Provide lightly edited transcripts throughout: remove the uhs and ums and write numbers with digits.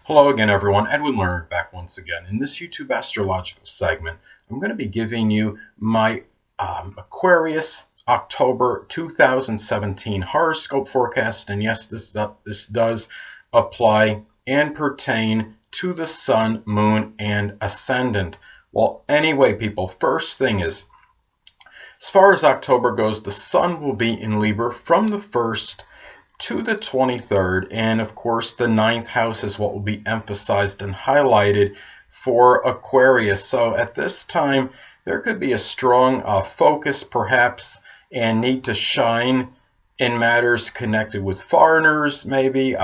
Hello again, everyone. Edwin Learnard back once again. In this YouTube astrological segment, I'm going to be giving you my Aquarius October 2017 horoscope forecast. And yes, this does apply and pertain to the sun, moon, and ascendant. Well, anyway, people, first thing is, as far as October goes, the sun will be in Libra from the 1st to the 23rd, and of course the 9th house is what will be emphasized and highlighted for Aquarius. So at this time there could be a strong focus perhaps and need to shine in matters connected with foreigners, maybe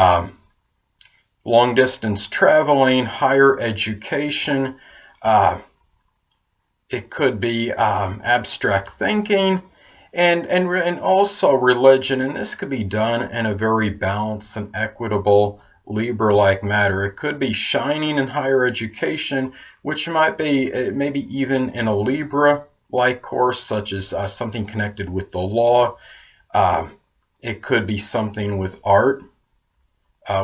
long distance traveling, higher education. It could be abstract thinking. And also religion, and this could be done in a very balanced and equitable Libra-like manner. It could be shining in higher education, which might be maybe even in a Libra-like course, such as something connected with the law. It could be something with art,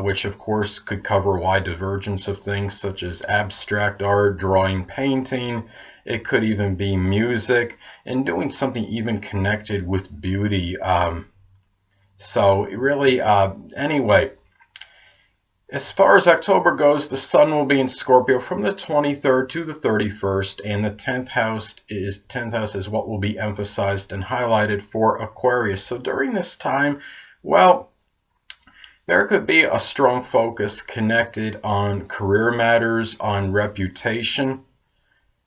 which of course could cover a wide divergence of things such as abstract art, drawing, painting. It could even be music and doing something even connected with beauty. So really, anyway, as far as October goes, the sun will be in Scorpio from the 23rd to the 31st, and the 10th house is what will be emphasized and highlighted for Aquarius. So during this time, well, there could be a strong focus connected on career matters, on reputation.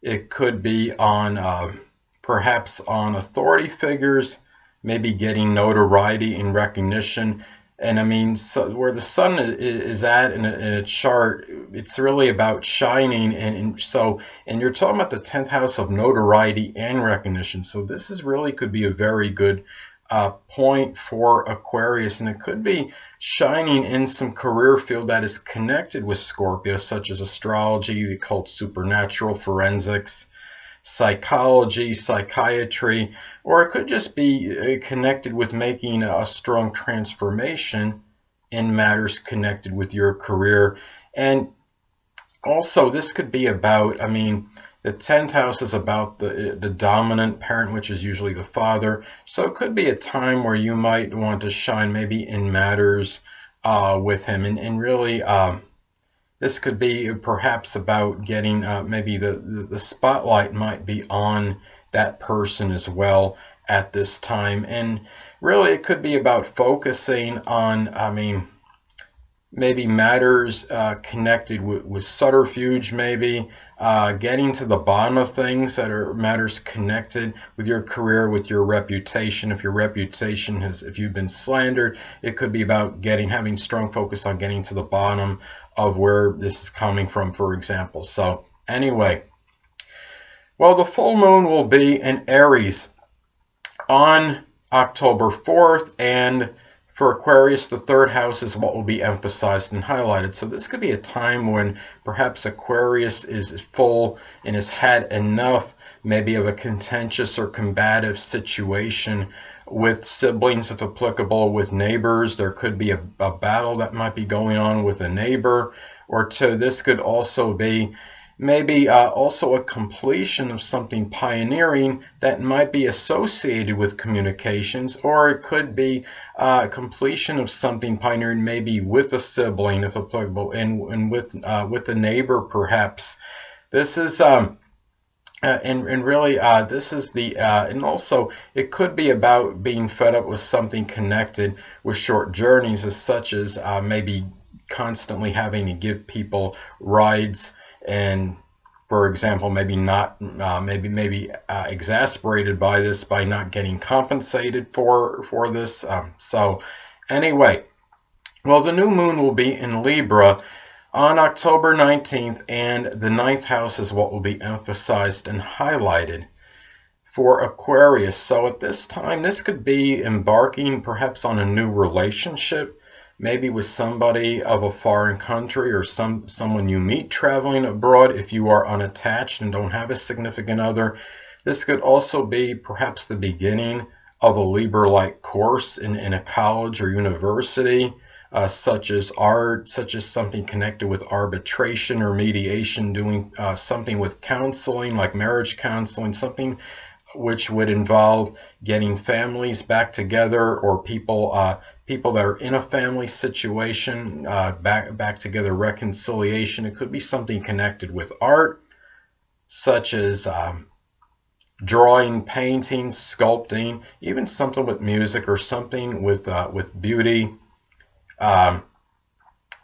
It could be on perhaps on authority figures, maybe getting notoriety and recognition. And I mean, so where the sun is at in a chart, it's really about shining. And you're talking about the 10th house of notoriety and recognition. So this is really could be a very good point for Aquarius, and it could be shining in some career field that is connected with Scorpio, such as astrology, the occult, supernatural, forensics, psychology, psychiatry, or it could just be connected with making a strong transformation in matters connected with your career. And also this could be about, I mean, the 10th house is about the dominant parent, which is usually the father. So it could be a time where you might want to shine maybe in matters with him. And really, this could be perhaps about getting maybe the spotlight might be on that person as well at this time. And really, it could be about focusing on, I mean, maybe matters connected with subterfuge, maybe getting to the bottom of things that are matters connected with your career, with your reputation. If your reputation if you've been slandered, it could be about having strong focus on getting to the bottom of where this is coming from, for example. So anyway, well, the full moon will be in Aries on October 4th, and for Aquarius, the 3rd house is what will be emphasized and highlighted. So this could be a time when perhaps Aquarius is full and has had enough maybe of a contentious or combative situation with siblings, if applicable, with neighbors. There could be a battle that might be going on with a neighbor or two. This could also be maybe also a completion of something pioneering that might be associated with communications, or it could be completion of something pioneering maybe with a sibling, if applicable, and with a neighbor perhaps. This is and really this is the and also it could be about being fed up with something connected with short journeys, as such as maybe constantly having to give people rides, and for example, maybe not maybe exasperated by this, by not getting compensated for this. So anyway, well, the new moon will be in Libra on October 19th, and the 9th house is what will be emphasized and highlighted for Aquarius. So at this time, this could be embarking perhaps on a new relationship, maybe with somebody of a foreign country, or someone you meet traveling abroad if you are unattached and don't have a significant other. This could also be perhaps the beginning of a Libra-like course in a college or university, such as art, such as something connected with arbitration or mediation, doing something with counseling, like marriage counseling, something which would involve getting families back together, or people that are in a family situation back together, reconciliation. It could be something connected with art, such as drawing, painting, sculpting, even something with music, or something with beauty.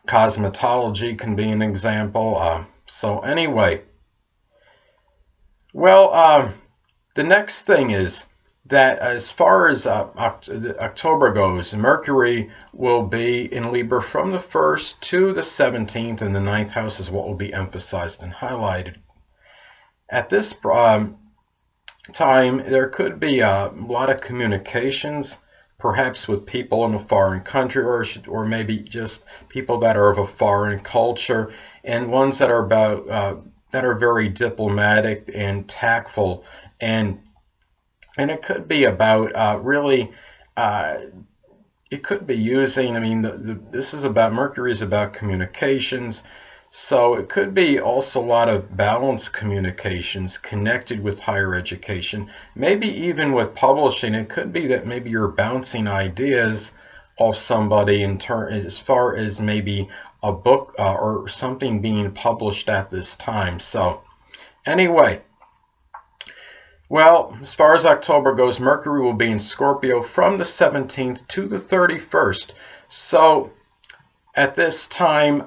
Cosmetology can be an example. So anyway, well, the next thing is that as far as October goes, Mercury will be in Libra from the 1st to the 17th, and the 9th house is what will be emphasized and highlighted. At this time, there could be a lot of communications, perhaps with people in a foreign country, or maybe just people that are of a foreign culture, and ones that are that are very diplomatic and tactful, and it could be about really. It could be using. I mean, this is about Mercury is about communications. So it could be also a lot of balanced communications connected with higher education, maybe even with publishing. It could be that maybe you're bouncing ideas off somebody as far as maybe a book or something being published at this time. So anyway, well, as far as October goes, Mercury will be in Scorpio from the 17th to the 31st. So at this time,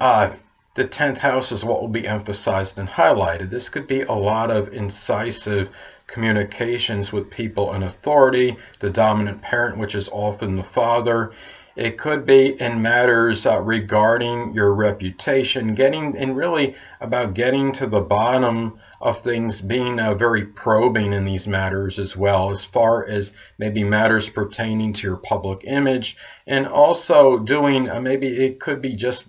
the 10th house is what will be emphasized and highlighted. This could be a lot of incisive communications with people in authority, the dominant parent, which is often the father. It could be in matters regarding your reputation, really about getting to the bottom of things, being very probing in these matters as well, as far as maybe matters pertaining to your public image, and also doing, maybe it could be just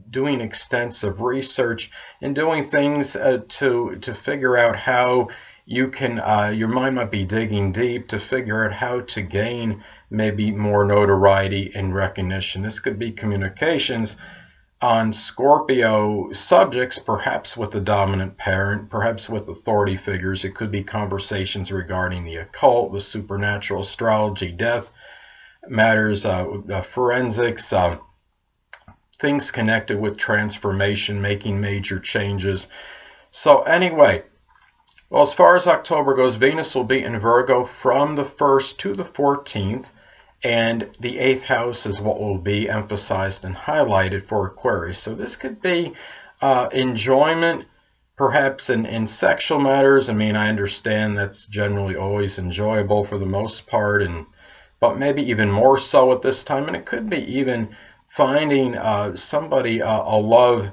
doing extensive research and doing things to figure out how you can, your mind might be digging deep to figure out how to gain maybe more notoriety and recognition. This could be communications on Scorpio subjects, perhaps with the dominant parent, perhaps with authority figures. It could be conversations regarding the occult, the supernatural, astrology, death matters, forensics, things connected with transformation, making major changes. So anyway, well, as far as October goes, Venus will be in Virgo from the 1st to the 14th, and the 8th house is what will be emphasized and highlighted for Aquarius. So this could be enjoyment, perhaps in sexual matters. I mean, I understand that's generally always enjoyable for the most part, but maybe even more so at this time. And it could be even finding somebody, a love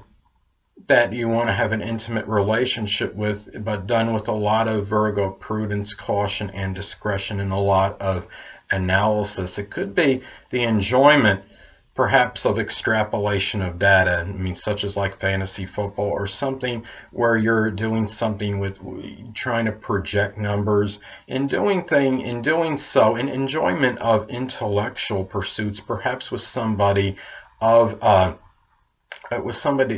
that you want to have an intimate relationship with, but done with a lot of Virgo prudence, caution, and discretion, and a lot of analysis. It could be the enjoyment, perhaps, of extrapolation of data, I mean, such as like fantasy football or something where you're doing something with trying to project numbers, and doing so in enjoyment of intellectual pursuits, perhaps with somebody that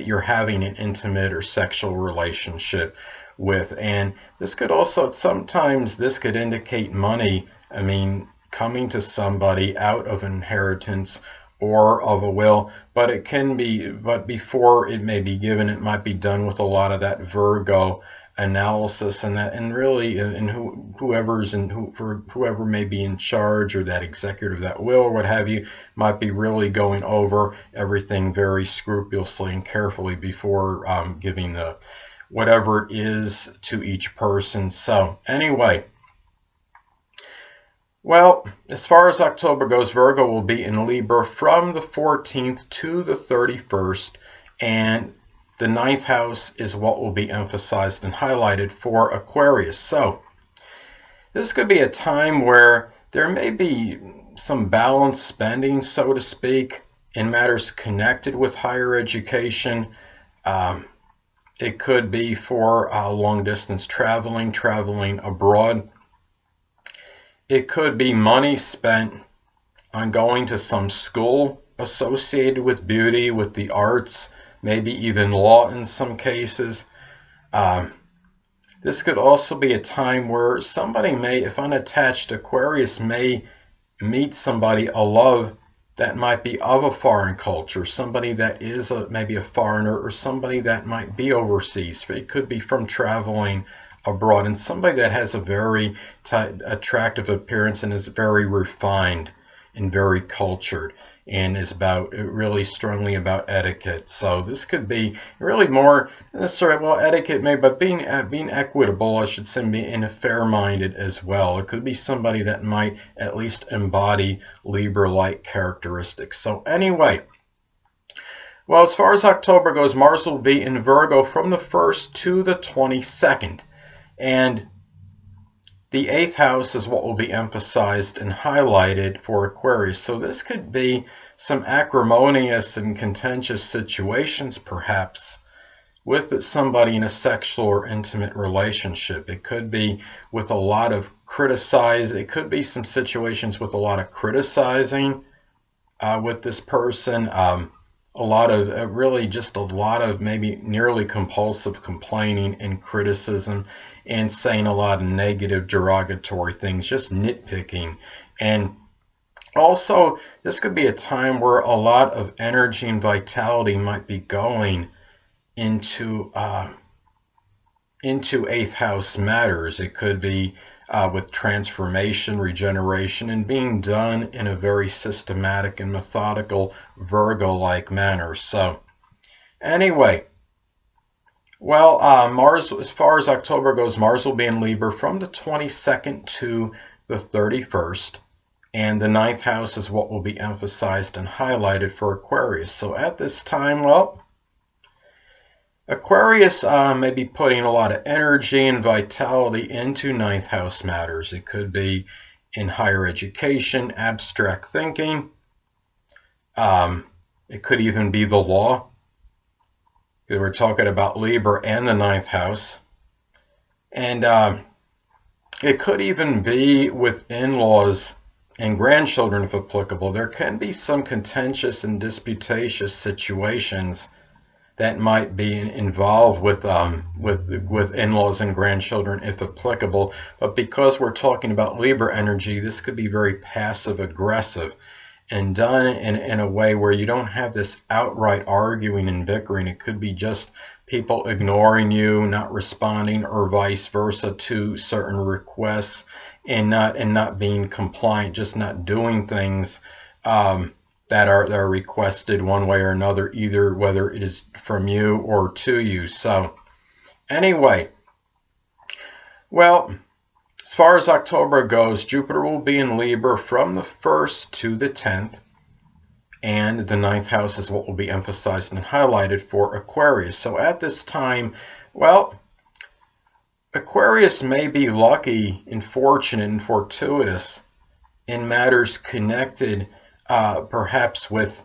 you're having an intimate or sexual relationship with. And this could also, sometimes this could indicate money, I mean, coming to somebody out of inheritance or of a will, but it can be, but before it may be given, it might be done with a lot of that Virgo analysis, and that, and really, and whoever may be in charge, or that executive, that will, or what have you, might be really going over everything very scrupulously and carefully before giving whatever it is to each person. So anyway, well, as far as October goes, Virgo will be in Libra from the 14th to the 31st, and the 9th house is what will be emphasized and highlighted for Aquarius. So this could be a time where there may be some balanced spending, so to speak, in matters connected with higher education. It could be for long distance traveling abroad. It could be money spent on going to some school associated with beauty, with the arts, maybe even law in some cases. This could also be a time where somebody may, if unattached, Aquarius may meet somebody, a love that might be of a foreign culture, somebody that is maybe a foreigner, or somebody that might be overseas. It could be from traveling abroad, and somebody that has a very attractive appearance and is very refined and very cultured and is about really strongly about etiquette. So this could be really more necessarily, well, etiquette maybe, but being equitable, I should say, being fair-minded as well. It could be somebody that might at least embody Libra-like characteristics. So anyway, well, as far as October goes, Mars will be in Virgo from the 1st to the 22nd. And the 8th house is what will be emphasized and highlighted for Aquarius. So this could be some acrimonious and contentious situations, perhaps, with somebody in a sexual or intimate relationship. It could be with a lot of it could be some situations with a lot of criticizing with this person. A lot of really just a lot of maybe nearly compulsive complaining and criticism, and saying a lot of negative, derogatory things, just nitpicking. And also, this could be a time where a lot of energy and vitality might be going into 8th house matters. It could be with transformation, regeneration, and being done in a very systematic and methodical Virgo-like manner. So anyway, well, Mars, as far as October goes, Mars will be in Libra from the 22nd to the 31st. And the 9th house is what will be emphasized and highlighted for Aquarius. So at this time, well, Aquarius may be putting a lot of energy and vitality into 9th house matters. It could be in higher education, abstract thinking. It could even be the law. We're talking about Libra and the 9th house. And it could even be with in-laws and grandchildren, if applicable. There can be some contentious and disputatious situations that might be involved with in-laws and grandchildren, if applicable. But because we're talking about Libra energy, this could be very passive-aggressive and done in a way where you don't have this outright arguing and bickering. It could be just people ignoring you, not responding, or vice versa to certain requests, and not being compliant, just not doing things that are requested one way or another, either whether it is from you or to you. So anyway, well, as far as October goes, Jupiter will be in Libra from the 1st to the 10th, and the 9th house is what will be emphasized and highlighted for Aquarius. So at this time, well, Aquarius may be lucky and fortunate and fortuitous in matters connected perhaps with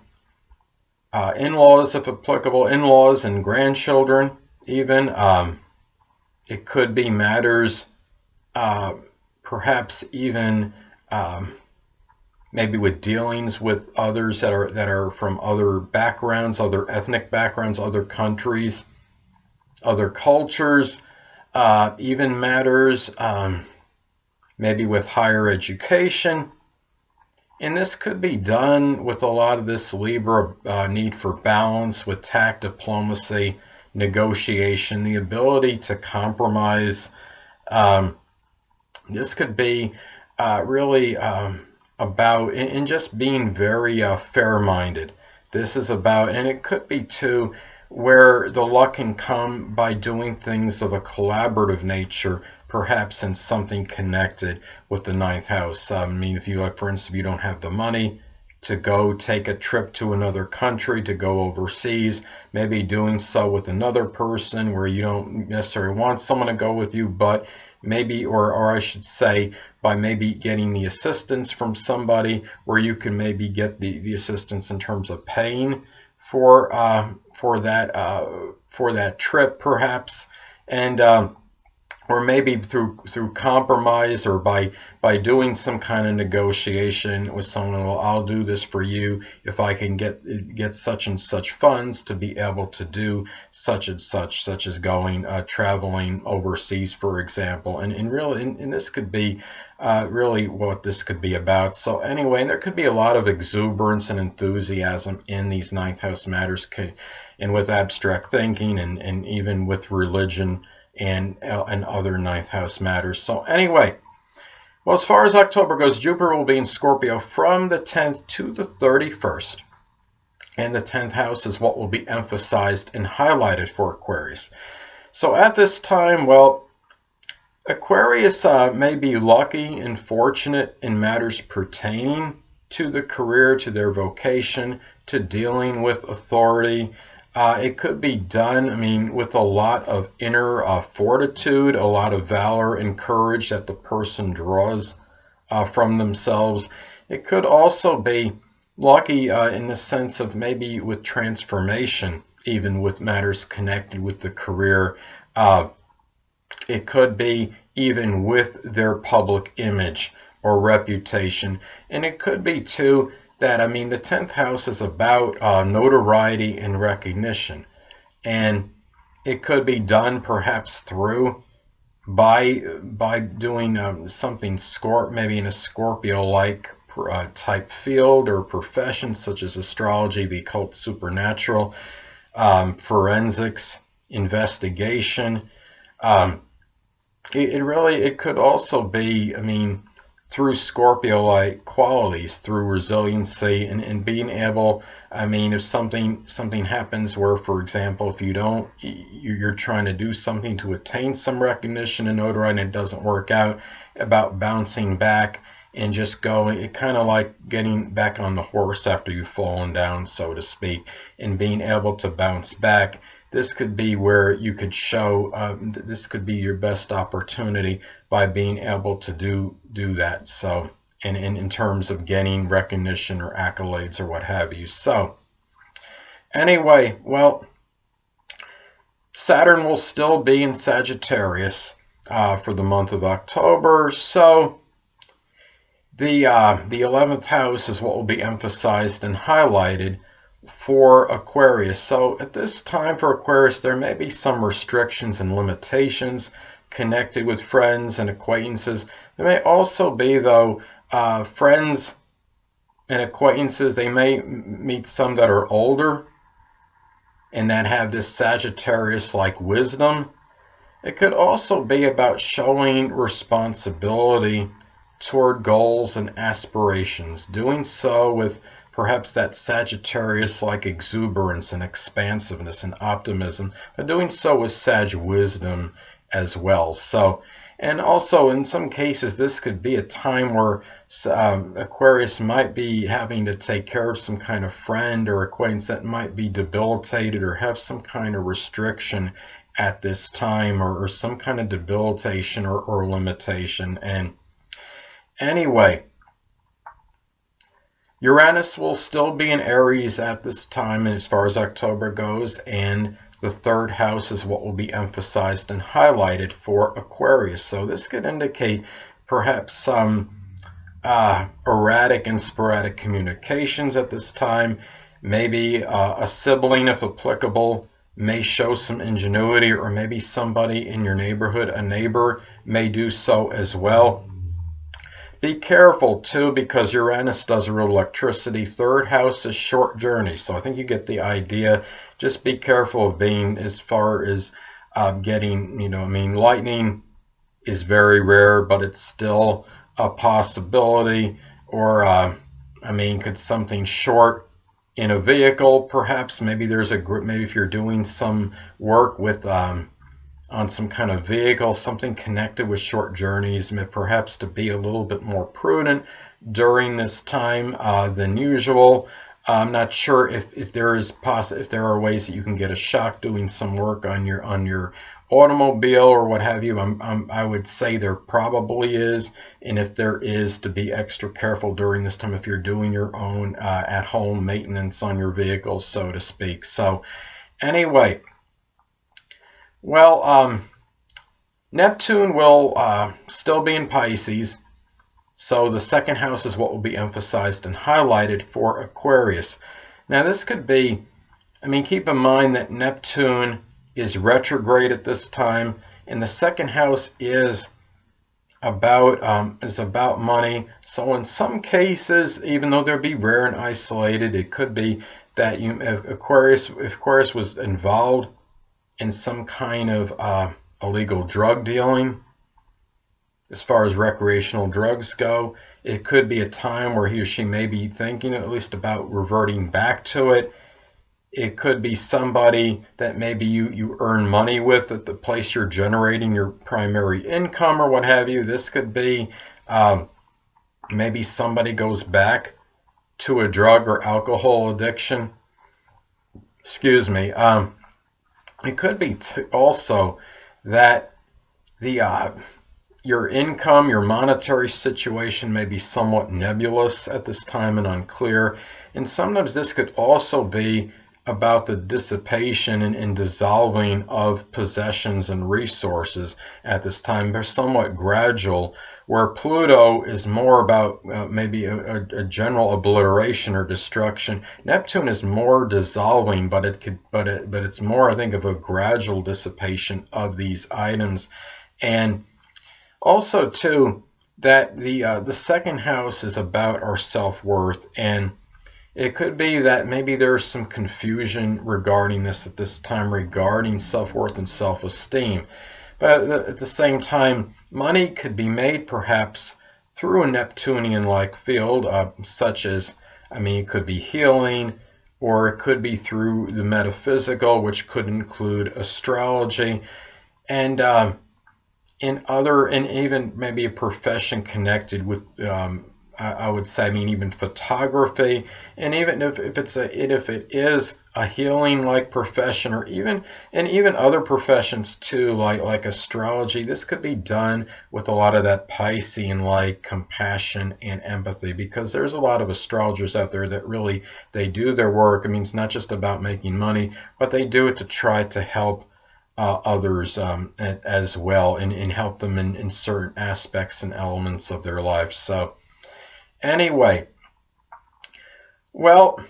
in-laws, if applicable, in-laws and grandchildren even. It could be matters perhaps even maybe with dealings with others that are from other backgrounds, other ethnic backgrounds, other countries, other cultures, even matters maybe with higher education. And this could be done with a lot of this Libra need for balance, with tact, diplomacy, negotiation, the ability to compromise. This could be really about in just being very fair-minded. This is about, and it could be too, where the luck can come by doing things of a collaborative nature, perhaps in something connected with the 9th house. I mean, if you, like, for instance, if you don't have the money to go take a trip to another country, to go overseas, maybe doing so with another person where you don't necessarily want someone to go with you, but maybe, or I should say, by maybe getting the assistance from somebody where you can maybe get the assistance in terms of paying for that trip, perhaps. And or maybe through compromise, or by doing some kind of negotiation with someone. Well, I'll do this for you if I can get such and such funds to be able to do such and such as going traveling overseas, for example. And really, and this could be really what this could be about. So anyway, and there could be a lot of exuberance and enthusiasm in these ninth house matters, and with abstract thinking, and even with religion and other ninth house matters. So anyway, well, as far as October goes, Jupiter will be in Scorpio from the 10th to the 31st. And the 10th house is what will be emphasized and highlighted for Aquarius. So at this time, well, Aquarius may be lucky and fortunate in matters pertaining to the career, to their vocation, to dealing with authority. It could be done, I mean, with a lot of inner fortitude, a lot of valor and courage that the person draws from themselves. It could also be lucky in the sense of maybe with transformation, even with matters connected with the career. It could be even with their public image or reputation. And it could be, too, that, I mean, the 10th house is about notoriety and recognition. And it could be done perhaps through by doing something maybe in a Scorpio-like type field or profession, such as astrology, the occult, supernatural, forensics, investigation. It could also be, I mean, through Scorpio-like qualities, through resiliency and being able, I mean, if something happens where, for example, if you're trying to do something to attain some recognition and notoriety and it doesn't work out, about bouncing back and just going, it kind of like getting back on the horse after you've fallen down, so to speak, and being able to bounce back. This could be where you could show, this could be your best opportunity by being able to do that. So, and in terms of getting recognition or accolades or what have you. So, anyway, well, Saturn will still be in Sagittarius for the month of October. So, the 11th house is what will be emphasized and highlighted for Aquarius. So at this time for Aquarius, there may be some restrictions and limitations connected with friends and acquaintances. There may also be, though, friends and acquaintances, they may meet some that are older and that have this Sagittarius-like wisdom. It could also be about showing responsibility toward goals and aspirations, doing so with perhaps that Sagittarius-like exuberance and expansiveness and optimism, but doing so with Sag wisdom as well. So, and also in some cases, this could be a time where Aquarius might be having to take care of some kind of friend or acquaintance that might be debilitated or have some kind of restriction at this time, or some kind of debilitation or limitation. And anyway, Uranus will still be in Aries at this time, and as far as October goes, and the third house is what will be emphasized and highlighted for Aquarius. So this could indicate perhaps some erratic and sporadic communications at this time. Maybe a sibling, if applicable, may show some ingenuity, or maybe somebody in your neighborhood, a neighbor, may do so as well. Be careful, too, because Uranus does rule electricity. Third house is short journey, so I think you get the idea. Just be careful of being, as far as getting, I mean, lightning is very rare, but it's still a possibility. Or, I mean, could something short in a vehicle, perhaps? Maybe there's a group, maybe if you're doing some work with on some kind of vehicle, something connected with short journeys, perhaps to be a little bit more prudent during this time than usual. I'm not sure if there are ways that you can get a shock doing some work on your automobile or what have you. I would say there probably is, and if there is, to be extra careful during this time if you're doing your own at-home maintenance on your vehicle, so to speak. So anyway, well, Neptune will still be in Pisces, so the second house is what will be emphasized and highlighted for Aquarius. Now this could be, keep in mind that Neptune is retrograde at this time, and the second house is about money. So in some cases, even though they'll be rare and isolated, it could be that if Aquarius was involved in some kind of illegal drug dealing, as far as recreational drugs go, it could be a time where he or she may be thinking at least about reverting back to it. It could be somebody that maybe you earn money with at the place you're generating your primary income or what have you. This could be maybe somebody goes back to a drug or alcohol addiction. Excuse me. It could be also that your income, your monetary situation may be somewhat nebulous at this time and unclear. And sometimes this could also be about the dissipation and dissolving of possessions and resources at this time. They're somewhat gradual, where Pluto is more about maybe a general obliteration or destruction. Neptune is more dissolving, but it's more, I think, of a gradual dissipation of these items. And also too, that the second house is about our self-worth, and it could be that maybe there's some confusion regarding this at this time, regarding self-worth and self-esteem. But at the same time, money could be made perhaps through a Neptunian-like field, such as, it could be healing, or it could be through the metaphysical, which could include astrology, and even maybe a profession connected with I would say, even photography, and even if it is a healing-like profession, or even other professions too, like astrology. This could be done with a lot of that Piscean-like compassion and empathy, because there's a lot of astrologers out there that really, they do their work. It's not just about making money, but they do it to try to help others as well, and help them in certain aspects and elements of their life. So anyway, well,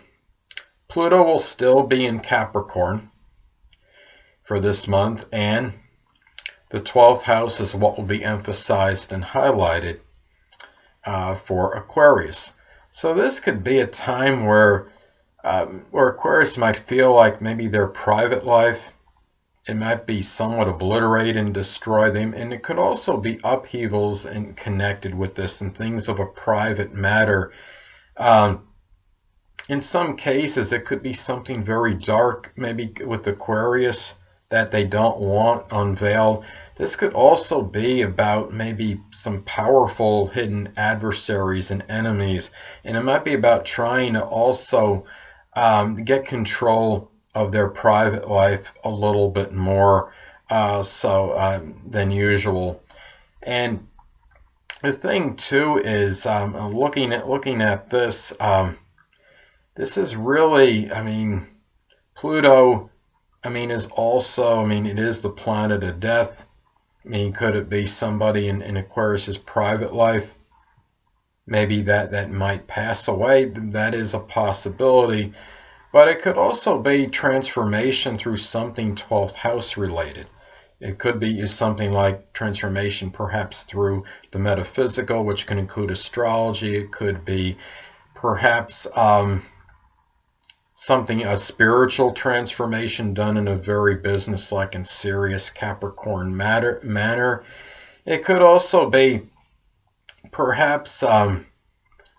Pluto will still be in Capricorn for this month, and the 12th house is what will be emphasized and highlighted for Aquarius. So this could be a time where Aquarius might feel like maybe their private life, it might be somewhat obliterated and destroy them, and it could also be upheavals and connected with this and things of a private matter. In some cases, it could be something very dark, maybe with Aquarius, that they don't want unveiled. This could also be about maybe some powerful hidden adversaries and enemies, and it might be about trying to also get control of their private life a little bit more than usual. And the thing too is, looking at this, this is really, Pluto, is also, it is the planet of death. Could it be somebody in Aquarius's private life? Maybe that might pass away. That is a possibility. But it could also be transformation through something 12th house related. It could be something like transformation perhaps through the metaphysical, which can include astrology. It could be perhaps a spiritual transformation done in a very business-like and serious Capricorn manner. It could also be perhaps, the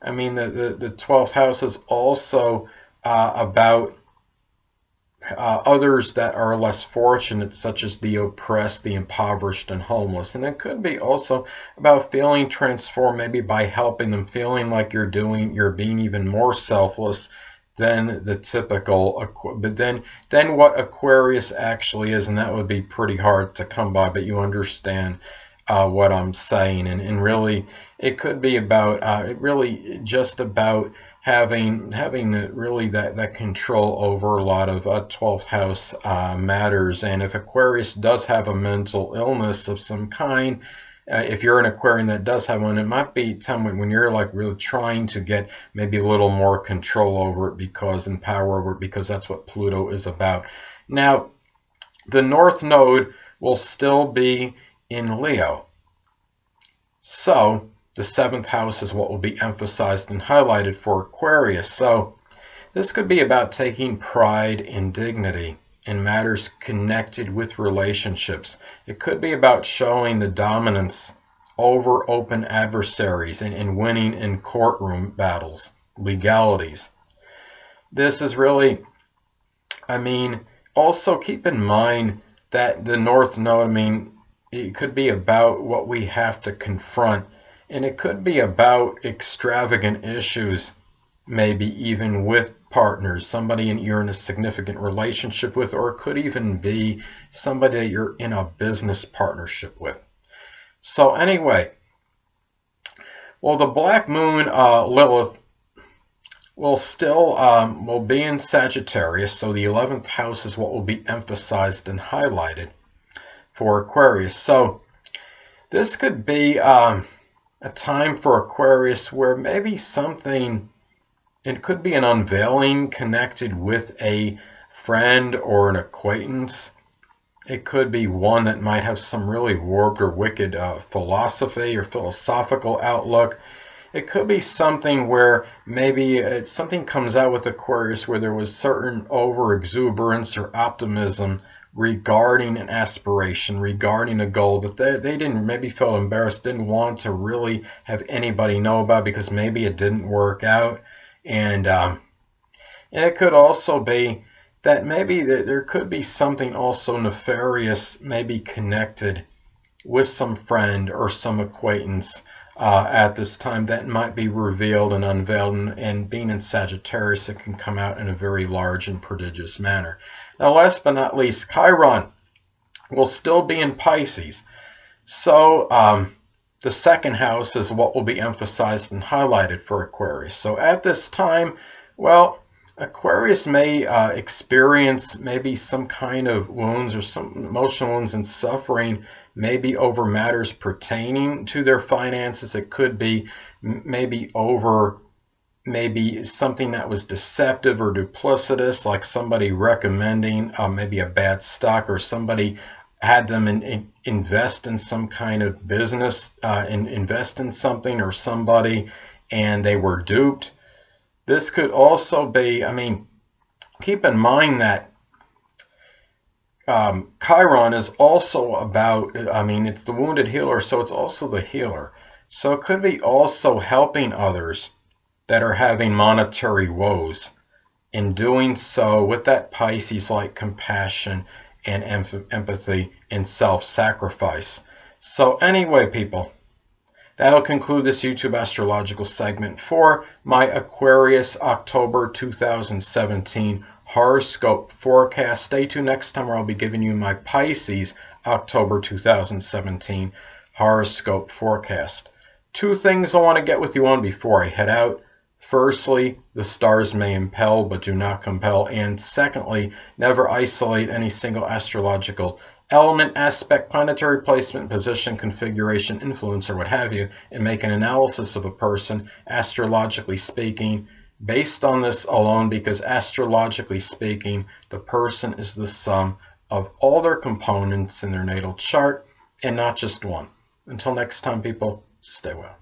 12th house is also about others that are less fortunate, such as the oppressed, the impoverished, and homeless. And it could be also about feeling transformed, maybe by helping them, feeling like you're being even more selfless than the typical, but then what Aquarius actually is, and that would be pretty hard to come by, but you understand what I'm saying. And really, it could be about, just about having really that control over a lot of 12th house matters. And if Aquarius does have a mental illness of some kind, if you're an Aquarian that does have one, it might be a time when you're like really trying to get maybe a little more control over it and power over it, because that's what Pluto is about. Now, the North Node will still be in Leo. So the 7th house is what will be emphasized and highlighted for Aquarius. So this could be about taking pride and dignity in matters connected with relationships. It could be about showing the dominance over open adversaries and winning in courtroom battles, legalities. This is really, also keep in mind that the North Node, it could be about what we have to confront, and it could be about extravagant issues, maybe even with partners, somebody you're in a significant relationship with, or it could even be somebody that you're in a business partnership with. So anyway, well, the Black Moon, Lilith, will still will be in Sagittarius, so the 11th house is what will be emphasized and highlighted for Aquarius. So this could be a time for Aquarius where maybe something, it could be an unveiling connected with a friend or an acquaintance. It could be one that might have some really warped or wicked philosophy or philosophical outlook. It could be something where maybe something comes out with Aquarius where there was certain over-exuberance or optimism regarding an aspiration, regarding a goal that they didn't, maybe felt embarrassed, didn't want to really have anybody know about because maybe it didn't work out. And it could also be that maybe there could be something also nefarious, maybe connected with some friend or some acquaintance at this time that might be revealed and unveiled. And being in Sagittarius, it can come out in a very large and prodigious manner. Now, last but not least, Chiron will still be in Pisces. So the 2nd house is what will be emphasized and highlighted for Aquarius. So at this time, well, Aquarius may experience maybe some kind of wounds or some emotional wounds and suffering, maybe over matters pertaining to their finances. It could be maybe over something that was deceptive or duplicitous, like somebody recommending maybe a bad stock, or somebody had them invest in some kind of business, invest in something or somebody, and they were duped. This could also be, keep in mind that Chiron is also about, it's the wounded healer, so it's also the healer. So it could be also helping others that are having monetary woes, in doing so with that Pisces-like compassion and empathy and self-sacrifice. So anyway, people, that'll conclude this YouTube astrological segment for my Aquarius October 2017 horoscope forecast. Stay tuned next time where I'll be giving you my Pisces October 2017 horoscope forecast. 2 things I want to get with you on before I head out. Firstly, the stars may impel but do not compel. And secondly, never isolate any single astrological element, aspect, planetary placement, position, configuration, influence, or what have you, and make an analysis of a person, astrologically speaking, based on this alone, because astrologically speaking, the person is the sum of all their components in their natal chart and not just one. Until next time, people, stay well.